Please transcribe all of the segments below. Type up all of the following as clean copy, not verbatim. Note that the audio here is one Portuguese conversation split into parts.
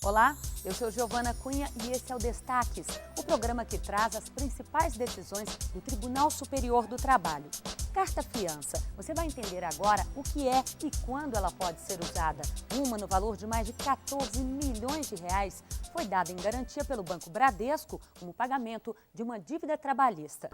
Olá, eu sou Giovana Cunha e esse é o Destaques, o programa que traz as principais decisões do Tribunal Superior do Trabalho. Carta-fiança. Você vai entender agora o que é e quando ela pode ser usada. Uma no valor de mais de 14 milhões de reais foi dada em garantia pelo Banco Bradesco como pagamento de uma dívida trabalhista.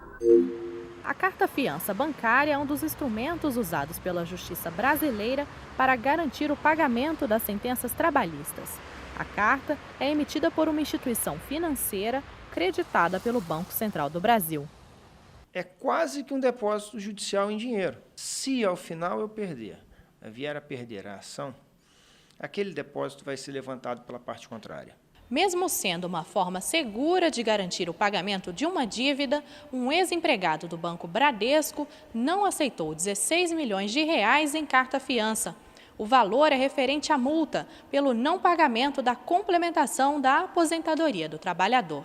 A carta-fiança bancária é um dos instrumentos usados pela Justiça brasileira para garantir o pagamento das sentenças trabalhistas. A carta é emitida por uma instituição financeira creditada pelo Banco Central do Brasil. É quase que um depósito judicial em dinheiro. Se ao final eu vier a perder a ação, aquele depósito vai ser levantado pela parte contrária. Mesmo sendo uma forma segura de garantir o pagamento de uma dívida, um ex-empregado do Banco Bradesco não aceitou 16 milhões de reais em carta-fiança. O valor é referente à multa pelo não pagamento da complementação da aposentadoria do trabalhador.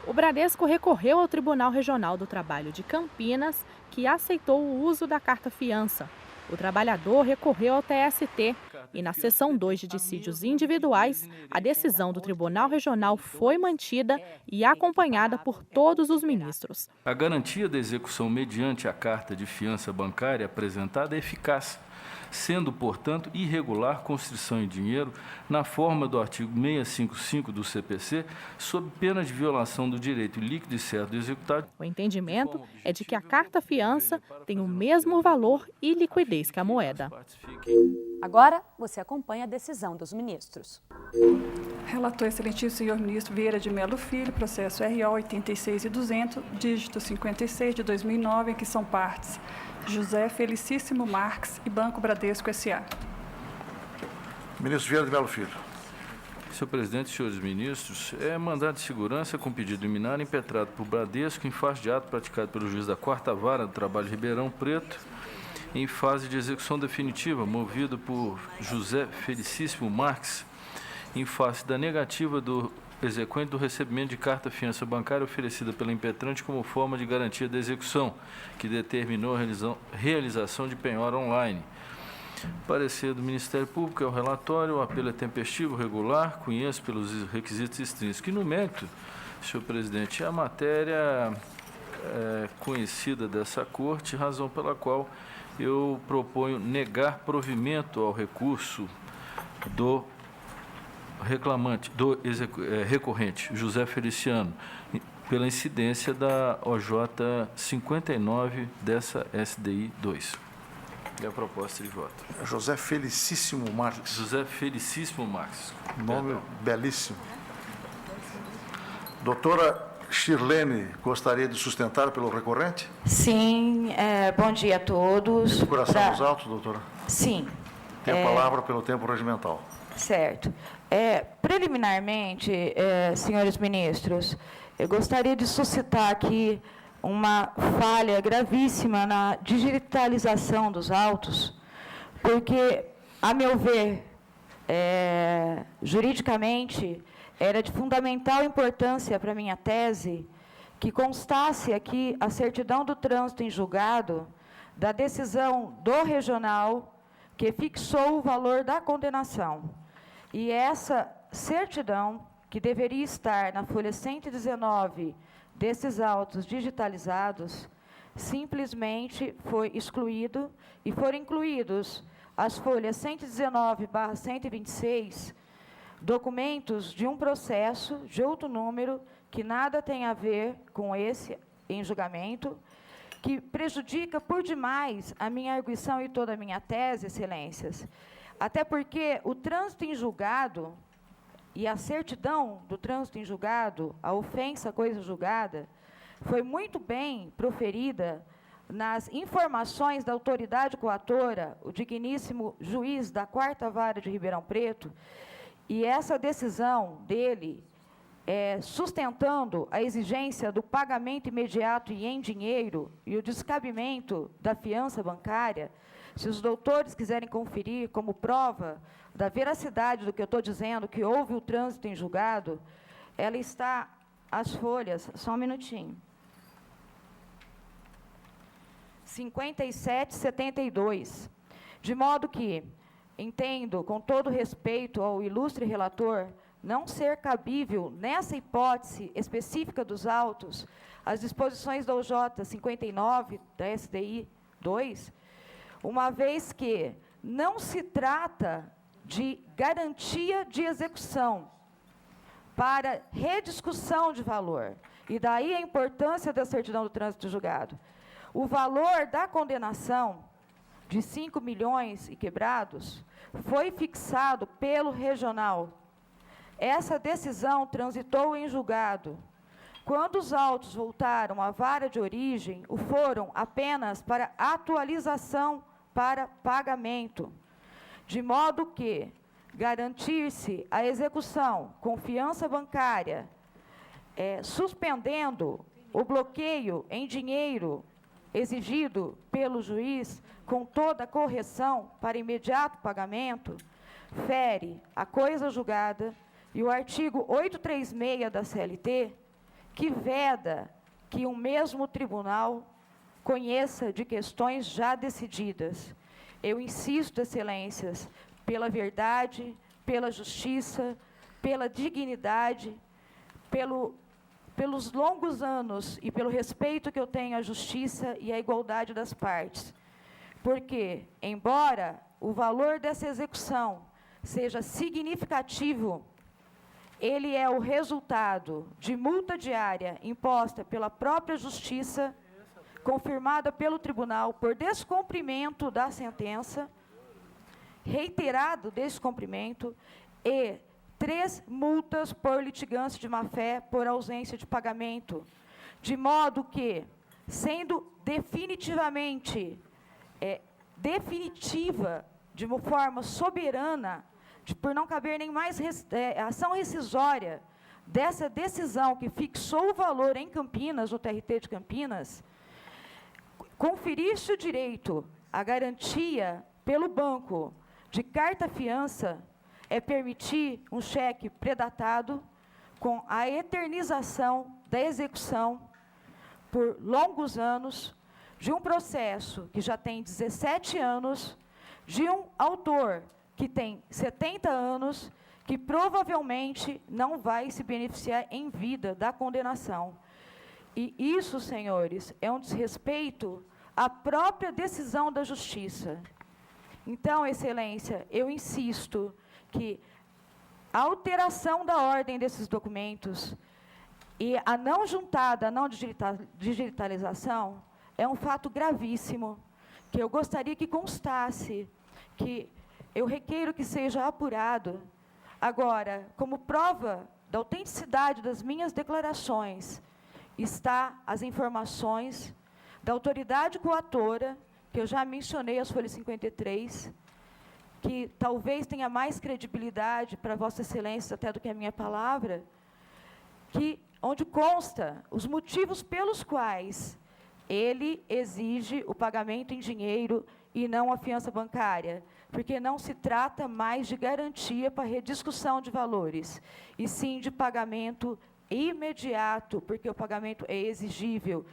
O Bradesco recorreu ao Tribunal Regional do Trabalho de Campinas, que aceitou o uso da carta-fiança. O trabalhador recorreu ao TST e, na seção 2 de dissídios individuais, a decisão do Tribunal Regional foi mantida e acompanhada por todos os ministros. A garantia da execução mediante a carta de fiança bancária apresentada é eficaz, sendo, portanto, irregular constrição em dinheiro na forma do artigo 655 do CPC, sob pena de violação do direito líquido e certo do executado. O entendimento é de que a carta-fiança tem o mesmo valor e liquidez que a moeda. Agora, você acompanha a decisão dos ministros. Relator excelentíssimo senhor ministro Vieira de Mello Filho, processo RO 86 e 200, dígito 56 de 2009, em que são partes José Felicíssimo Marques e Banco Bradesco S.A. Ministro Vieira de Mello Filho. Senhor presidente, senhores ministros, é mandado de segurança com pedido liminar impetrado por Bradesco em face de ato praticado pelo juiz da 4ª Vara do Trabalho de Ribeirão Preto, em fase de execução definitiva, movido por José Felicíssimo Marques, em face da negativa do exequente do recebimento de carta-fiança bancária oferecida pela impetrante como forma de garantia da execução, que determinou a realização de penhora online. Parecer do Ministério Público é o relatório, o apelo é tempestivo, regular, conheço pelos requisitos extrínsecos. E no mérito, senhor presidente, a matéria conhecida dessa corte, razão pela qual eu proponho negar provimento ao recurso do recorrente, José Feliciano, pela incidência da OJ 59 dessa SDI 2. É a proposta de voto. José Felicíssimo Marques. José Felicíssimo Marques. Nome belíssimo. Doutora Shirlene, gostaria de sustentar pelo recorrente? Sim, bom dia a todos. Procuração dos autos, doutora? Sim. Tem a palavra pelo tempo regimental. Certo. Preliminarmente, senhores ministros, eu gostaria de suscitar aqui uma falha gravíssima na digitalização dos autos, porque, a meu ver, juridicamente, era de fundamental importância para a minha tese que constasse aqui a certidão do trânsito em julgado da decisão do regional que fixou o valor da condenação. E essa certidão, que deveria estar na folha 119 desses autos digitalizados, simplesmente foi excluído e foram incluídos as folhas 119/126, documentos de um processo de outro número que nada tem a ver com esse em julgamento, que prejudica por demais a minha arguição e toda a minha tese, excelências. Até porque o trânsito em julgado e a certidão do trânsito em julgado, a ofensa coisa julgada, foi muito bem proferida nas informações da autoridade coatora, o digníssimo juiz da 4ª Vara de Ribeirão Preto, e essa decisão dele, sustentando a exigência do pagamento imediato e em dinheiro e o descabimento da fiança bancária, se os doutores quiserem conferir como prova da veracidade do que eu estou dizendo, que houve o trânsito em julgado, ela está, as folhas, só um minutinho, 57 e 72, de modo que entendo, com todo respeito ao ilustre relator, não ser cabível, nessa hipótese específica dos autos, as disposições da OJ 59, da SDI 2, uma vez que não se trata de garantia de execução para rediscussão de valor. E daí a importância da certidão do trânsito julgado. O valor da condenação de 5 milhões e quebrados foi fixado pelo regional. Essa decisão transitou em julgado. Quando os autos voltaram à vara de origem, o foram apenas para atualização para pagamento, de modo que garantir-se a execução com fiança bancária, suspendendo o bloqueio em dinheiro exigido pelo juiz com toda a correção para imediato pagamento, fere a coisa julgada e o artigo 836 da CLT, que veda que um mesmo tribunal conheça de questões já decididas. Eu insisto, excelências, pela verdade, pela justiça, pela dignidade, pelos longos anos e pelo respeito que eu tenho à justiça e à igualdade das partes. Porque, embora o valor dessa execução seja significativo, ele é o resultado de multa diária imposta pela própria justiça, confirmada pelo tribunal por descumprimento da sentença, reiterado descumprimento, e 3 multas por litigância de má-fé por ausência de pagamento, de modo que, sendo definitivamente definitiva, de uma forma soberana, por não caber nem mais ação rescisória dessa decisão que fixou o valor em Campinas, no TRT de Campinas, conferir-se o direito à garantia pelo banco de carta-fiança é permitir um cheque predatado com a eternização da execução por longos anos de um processo que já tem 17 anos, de um autor que tem 70 anos, que provavelmente não vai se beneficiar em vida da condenação. E isso, senhores, é um desrespeito à própria decisão da justiça. Então, excelência, eu insisto que a alteração da ordem desses documentos e a não juntada, a não digitalização, é um fato gravíssimo, que eu gostaria que constasse, que eu requeiro que seja apurado. Agora, como prova da autenticidade das minhas declarações, está as informações da autoridade coatora, que eu já mencionei as folhas 53, que talvez tenha mais credibilidade para Vossa Excelência até do que a minha palavra, onde consta os motivos pelos quais ele exige o pagamento em dinheiro e não a fiança bancária, porque não se trata mais de garantia para rediscussão de valores, e sim de pagamento imediato, porque o pagamento é exigível,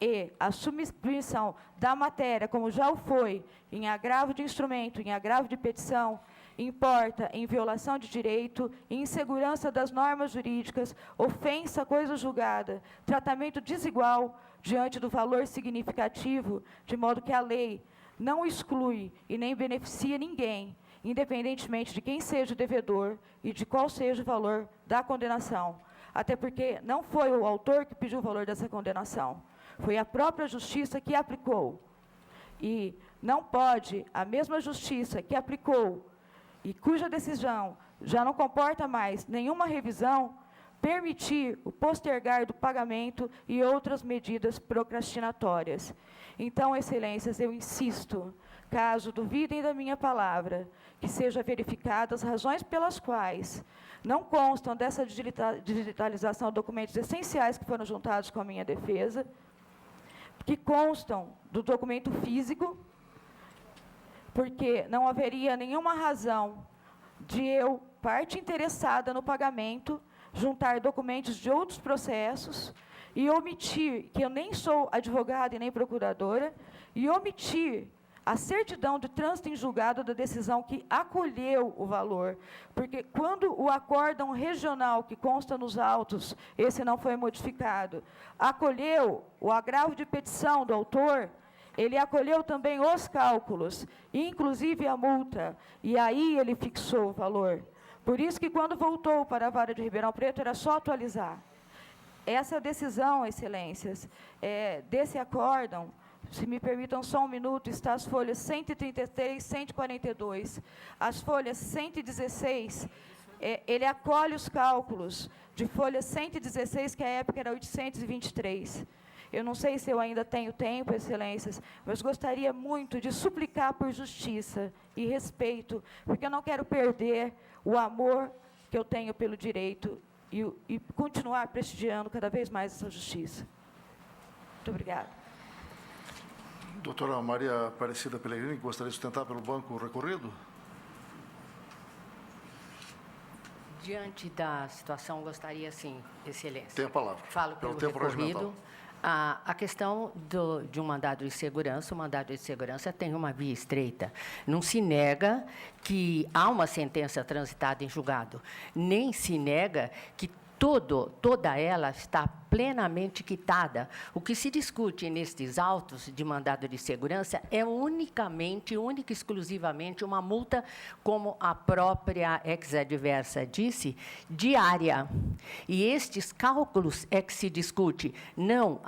e a submissão da matéria, como já o foi, em agravo de instrumento, em agravo de petição, importa em violação de direito, insegurança das normas jurídicas, ofensa à coisa julgada, tratamento desigual diante do valor significativo, de modo que a lei não exclui e nem beneficia ninguém, independentemente de quem seja o devedor e de qual seja o valor da condenação. Até porque não foi o autor que pediu o valor dessa condenação, foi a própria justiça que aplicou. E não pode a mesma justiça que aplicou e cuja decisão já não comporta mais nenhuma revisão, permitir o postergar do pagamento e outras medidas procrastinatórias. Então, excelências, eu insisto, caso duvidem da minha palavra, que seja verificadas as razões pelas quais não constam dessa digitalização de documentos essenciais que foram juntados com a minha defesa, que constam do documento físico, porque não haveria nenhuma razão de eu, parte interessada no pagamento, juntar documentos de outros processos e omitir, que eu nem sou advogada e nem procuradora, e omitir a certidão de trânsito em julgado da decisão que acolheu o valor, porque quando o acórdão regional que consta nos autos, esse não foi modificado, acolheu o agravo de petição do autor, ele acolheu também os cálculos, inclusive a multa, e aí ele fixou o valor. Por isso que quando voltou para a Vara de Ribeirão Preto, era só atualizar. Essa decisão, excelências, desse acórdão, se me permitam só um minuto, está as folhas 133, 142. As folhas 116, ele acolhe os cálculos de folha 116, que à época era 823. Eu não sei se eu ainda tenho tempo, excelências, mas gostaria muito de suplicar por justiça e respeito, porque eu não quero perder o amor que eu tenho pelo direito e continuar prestigiando cada vez mais essa justiça. Muito obrigada. Doutora Maria Aparecida Pellegrini, gostaria de sustentar pelo banco recorrido? Diante da situação, gostaria, sim, excelência. Tem a palavra. Falo pelo tempo recorrido. regimental. A questão de um mandado de segurança, o mandado de segurança tem uma via estreita. Não se nega que há uma sentença transitada em julgado, nem se nega que toda ela está plenamente quitada. O que se discute nestes autos de mandado de segurança é única e exclusivamente uma multa, como a própria ex-adversa disse, diária. E estes cálculos é que se discute. Não,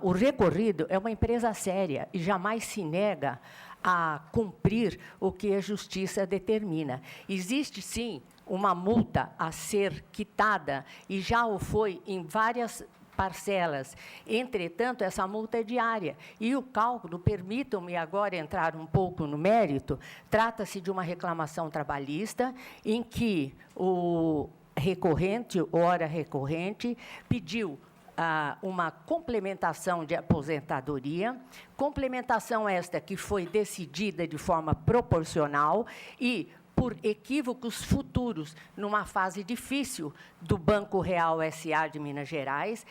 o recorrido é uma empresa séria e jamais se nega a cumprir o que a justiça determina. Existe, sim, uma multa a ser quitada, e já o foi em várias parcelas. Entretanto, essa multa é diária. E o cálculo, permitam-me agora entrar um pouco no mérito, trata-se de uma reclamação trabalhista em que o recorrente, ora recorrente, pediu uma complementação de aposentadoria, complementação esta que foi decidida de forma proporcional e, por equívocos futuros, numa fase difícil do Banco Real S.A. de Minas Gerais,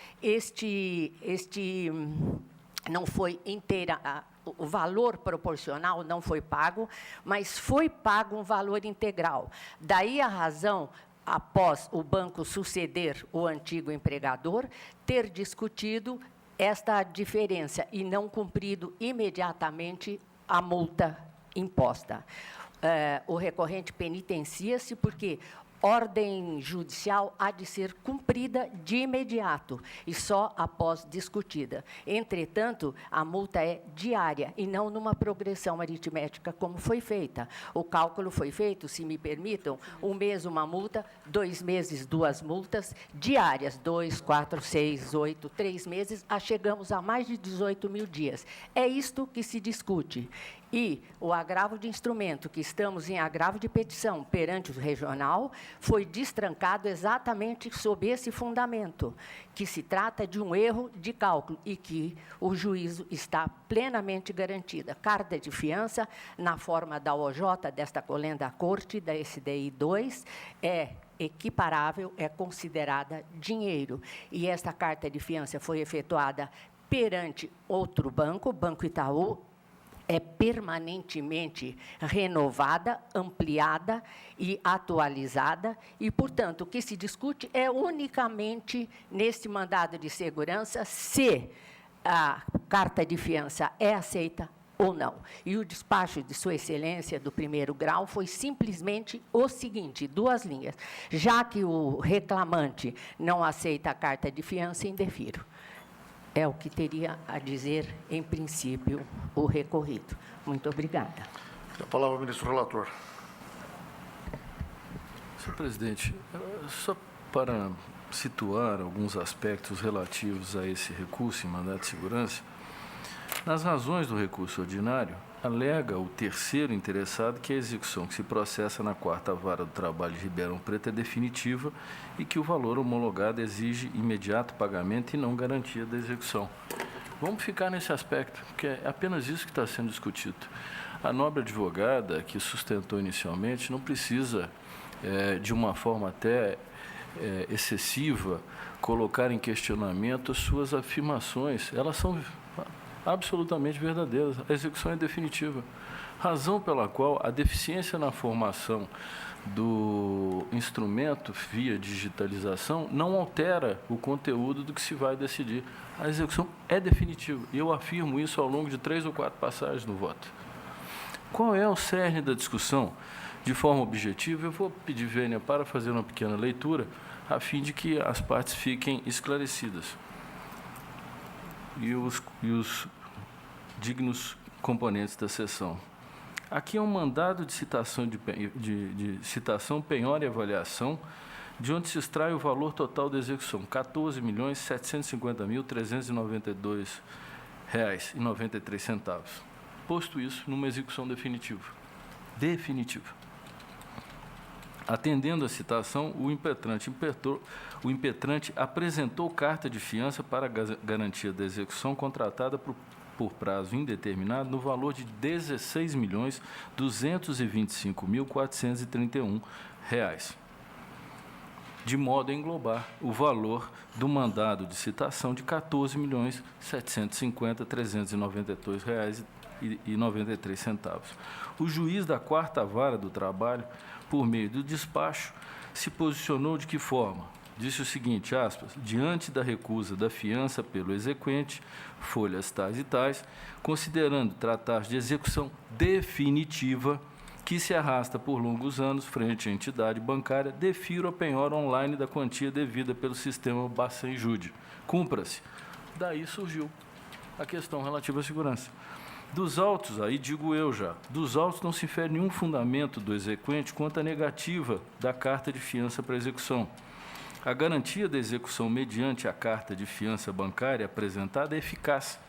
não foi inteira, o valor proporcional não foi pago, mas foi pago um valor integral. Daí a razão, após o banco suceder o antigo empregador, ter discutido esta diferença e não cumprido imediatamente a multa imposta. O recorrente penitencia-se porque ordem judicial há de ser cumprida de imediato e só após discutida. Entretanto, a multa é diária e não numa progressão aritmética como foi feita. O cálculo foi feito, se me permitam, 1 mês uma multa, 2 meses 2 multas diárias, 2, 4, 6, 8, 3 meses, chegamos a mais de 18 mil dias. É isto que se discute. E o agravo de instrumento, que estamos em agravo de petição perante o regional, foi destrancado exatamente sob esse fundamento, que se trata de um erro de cálculo e que o juízo está plenamente garantida. Carta de fiança, na forma da OJ, desta colenda à corte, da SDI 2, é equiparável, é considerada dinheiro. E esta carta de fiança foi efetuada perante outro banco, Banco Itaú, é permanentemente renovada, ampliada e atualizada, e, portanto, o que se discute é unicamente, neste mandado de segurança, se a carta de fiança é aceita ou não. E o despacho de Sua Excelência do primeiro grau foi simplesmente o seguinte, 2 linhas. Já que o reclamante não aceita a carta de fiança, indefiro. É o que teria a dizer, em princípio, o recorrido. Muito obrigada. A palavra ao ministro relator. Senhor presidente, só para situar alguns aspectos relativos a esse recurso em mandado de segurança, nas razões do recurso ordinário, alega o terceiro interessado que a execução que se processa na 4ª Vara do Trabalho de Ribeirão Preto é definitiva e que o valor homologado exige imediato pagamento e não garantia da execução. Vamos ficar nesse aspecto, porque é apenas isso que está sendo discutido. A nobre advogada que sustentou inicialmente não precisa, de uma forma até excessiva, colocar em questionamento as suas afirmações. Elas são absolutamente verdadeiras. A execução é definitiva. Razão pela qual a deficiência na formação do instrumento via digitalização não altera o conteúdo do que se vai decidir. A execução é definitiva. E eu afirmo isso ao longo de 3 ou 4 passagens no voto. Qual é o cerne da discussão? De forma objetiva, eu vou pedir Vênia para fazer uma pequena leitura, a fim de que as partes fiquem esclarecidas. E os dignos componentes da sessão. Aqui é um mandado de citação, de citação, penhora e avaliação, de onde se extrai o valor total da execução, R$ 14.750.392,93. Posto isso, numa execução definitiva. Atendendo à citação, o impetrante apresentou carta de fiança para a garantia da execução contratada por prazo indeterminado no valor de R$ 16.225.431, de modo a englobar o valor do mandado de citação de R$ 14.750.392,93. O juiz da 4ª Vara do Trabalho, por meio do despacho, se posicionou de que forma? Disse o seguinte, aspas, diante da recusa da fiança pelo exequente, folhas tais e tais, considerando tratar de execução definitiva que se arrasta por longos anos frente à entidade bancária, defiro a penhora online da quantia devida pelo sistema Bacen-Jude. Cumpra-se. Daí surgiu a questão relativa à segurança. Dos autos, aí digo eu já, dos autos não se infere nenhum fundamento do exequente quanto à negativa da carta de fiança para execução. A garantia da execução mediante a carta de fiança bancária apresentada é eficaz,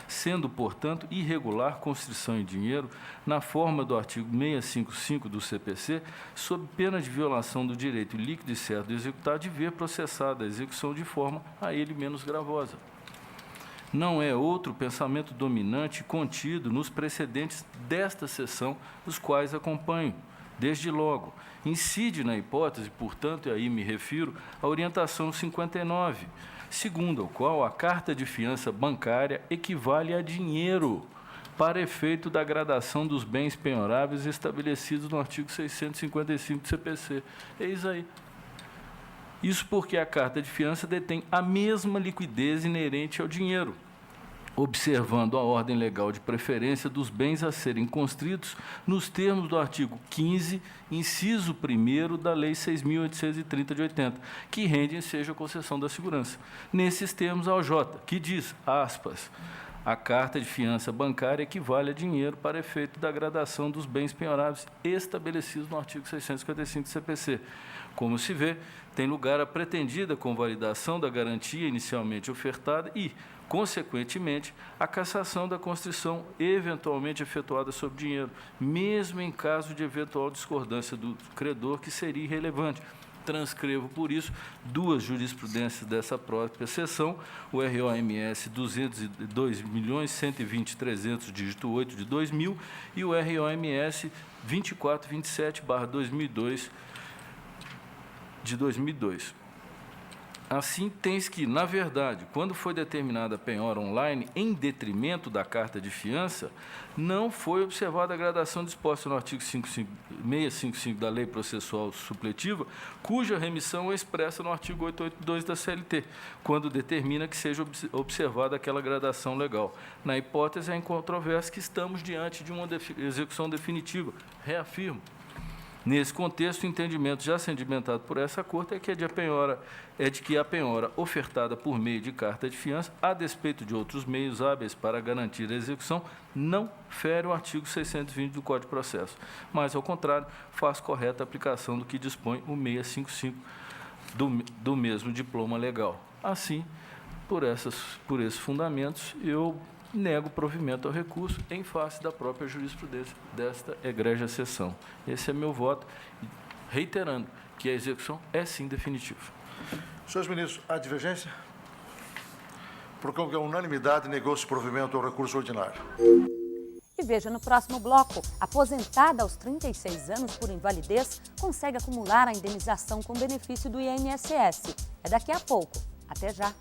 sendo, portanto, irregular constrição em dinheiro na forma do artigo 655 do CPC, sob pena de violação do direito líquido e certo do executado de ver processada a execução de forma a ele menos gravosa. Não é outro pensamento dominante contido nos precedentes desta sessão, os quais acompanho. Desde logo, incide na hipótese, portanto, e aí me refiro à orientação 59, segundo a qual a carta de fiança bancária equivale a dinheiro para efeito da gradação dos bens penhoráveis estabelecidos no artigo 655 do CPC. Eis aí. Isso porque a carta de fiança detém a mesma liquidez inerente ao dinheiro, observando a ordem legal de preferência dos bens a serem constritos nos termos do artigo 15, inciso 1º da Lei 6.830 de 80, que rende ensejo a concessão da segurança. Nesses termos, a OJ, que diz, aspas, a carta de fiança bancária equivale a dinheiro para efeito da gradação dos bens penhoráveis estabelecidos no artigo 655 do CPC. Como se vê, tem lugar a pretendida convalidação da garantia inicialmente ofertada e, consequentemente, a cassação da constrição eventualmente efetuada sobre dinheiro, mesmo em caso de eventual discordância do credor, que seria irrelevante. Transcrevo, por isso, 2 jurisprudências dessa própria sessão, o ROMS 202.120.300, dígito 8 de 2000, e o ROMS 2427/2002, de 2002. Assim, tens que, na verdade, quando foi determinada a penhora online em detrimento da carta de fiança, não foi observada a gradação disposta no artigo 655 da Lei Processual Supletiva, cuja remissão é expressa no artigo 882 da CLT, quando determina que seja observada aquela gradação legal. Na hipótese, é incontroverso que estamos diante de uma execução definitiva. Reafirmo. Nesse contexto, o entendimento já sedimentado por essa Corte é de que a penhora ofertada por meio de carta de fiança, a despeito de outros meios hábeis para garantir a execução, não fere o artigo 620 do Código de Processo, mas, ao contrário, faz correta aplicação do que dispõe o 655 do mesmo diploma legal. Assim, por esses fundamentos, eu nego provimento ao recurso em face da própria jurisprudência desta egrégia sessão. Esse é meu voto, reiterando que a execução é sim definitiva. Senhores ministros, há divergência? Proclamo que a unanimidade negou-se provimento ao recurso ordinário. E veja no próximo bloco, aposentada aos 36 anos por invalidez, consegue acumular a indenização com benefício do INSS. É daqui a pouco. Até já!